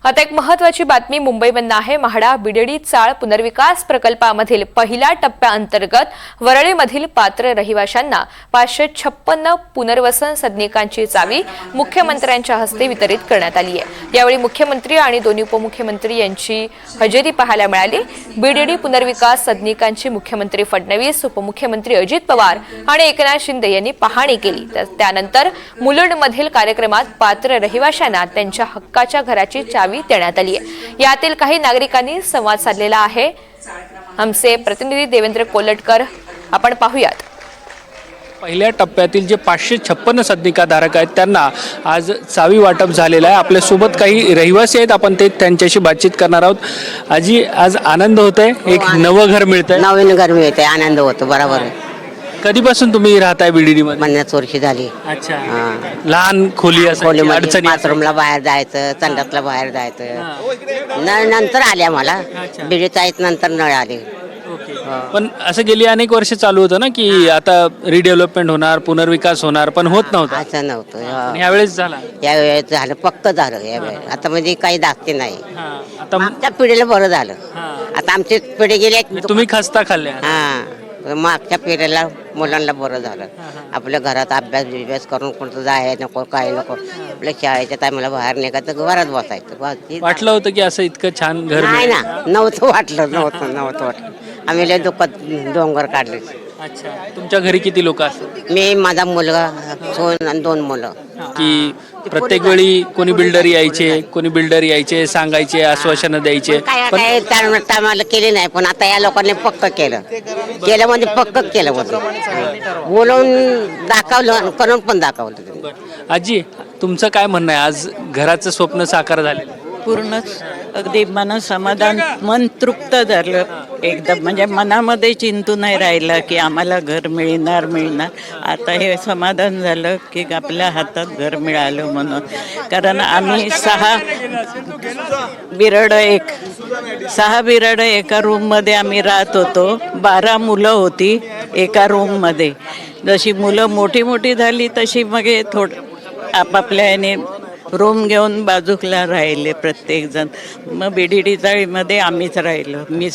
आता एक महत्त्वाची बातमी मुंबईमधून आहे। म्हाडा बीडीडी चाळ पुनर्विकास प्रकल्पामधील पहिल्या टप्प्याअंतर्गत वरळीमधील पात्र रहिवाशांना 556 पुनर्वसन सदनिकांची चावी मुख्यमंत्र्यांच्या हस्ते वितरित करण्यात आली आहे। यावेळी मुख्यमंत्री आणि दोन्ही उपमुख्यमंत्री यांची हजेरी पाहायला मिळाली। बीडीडी पुनर्विकास सदनिकांची मुख्यमंत्री फडणवीस, उपमुख्यमंत्री अजित पवार आणि एकनाथ शिंदे यांनी पाहणी केली। त्यानंतर मुलुंडमधील कार्यक्रमात पात्र रहिवाशांना त्यांच्या हक्काच्या घराची चावी देण्यात आली आहे। यातील काही नागरिकांनी संवाद साधलेला आहे। आमचे प्रतिनिधी देवेंद्र कोलटकर, आपण पाहूयात। पहिल्या टप्प्यातील जे 556 सदनिकाधारक आहेत त्यांना आज चावी वाटप झालेलं आहे। आपल्या सोबत काही रहिवासी आहेत, आपण ते त्यांच्याशी बातचीत करणार आहोत। आजी, आज आनंद होतोय, एक नवं घर मिळतंय, नवीन घर मिळतंय, आनंद होतो। बरोबर आहे। कधीपासून तुम्ही राहताय बीडीडी मध्ये? 50 वर्ष झाली। अच्छा, लहान खोली असायची, अडचणी बाथरूमला बाहेर जायचं, संडासला बाहेर जायचं। नळ नंतर आले आम्हाला, बीडीचा आहेत नंतर नळ आले। पण असं गेली अनेक वर्ष चालू होतं ना की आता रिडेव्हलपमेंट होणार, पुनर्विकास होणार, पण होत नव्हतं। असं नव्हतं। यावेळेस झाला, यावेळेस झालं, पक्क झालं यावेळेस। आता म्हणजे काही दाखते नाही। आता आमच्या पिढीला बरं झालं। आता आमची पिढी गेली, तुम्ही खस्ता खाल्ल्या। मागच्या पिढीला मुलांना बरं झालं। आपल्या घरात अभ्यास करून कुठं जाय नको, काय नको, आपल्या शाळेच्या टायमाला बाहेर निघायचं, घरात बसायचं। वाटलं होतं की असं इतकं छान घर नाही मिळेल? ना, नव्हतं वाटलं। आम्ही लय दुःखात डोंगर काढले। अच्छा, तुमच्या घरी किती लोक असतात? मी, माझा मुलगा, सोन आणि 2 मुलं। की प्रत्येक वेळी कोणी बिल्डर यायचे, सांगायचे, आश्वासनं द्यायचे, काय टायमाला केले नाही, पण आता या लोकांनी पक्क केलं म्हणजे पक्क केलं म्हणजे बोलवून दाखवलं, करून पण दाखवलं। आजी, तुमचं काय म्हणणं आहे? आज घराचं स्वप्न साकार झाले, पूर्णच अगदी मन समाधान, मन तृप्त झालं एकदम। म्हणजे मनामध्ये चिंतू नाही राहिलं की आम्हाला घर मिळणार। आता हे समाधान झालं की आपल्या हातात घर मिळालं म्हणून। कारण आम्ही 6 बिराड एका रूममध्ये आम्ही राहत होतो। 12 मुलं होती एका रूममध्ये। जशी मुलं मोठी झाली तशी मग थोडं आपापल्या याने रूम घेऊन बाजूला राहिले प्रत्येक जण। मग बीडीडी चाळीमध्ये आम्हीच राहिलो। मी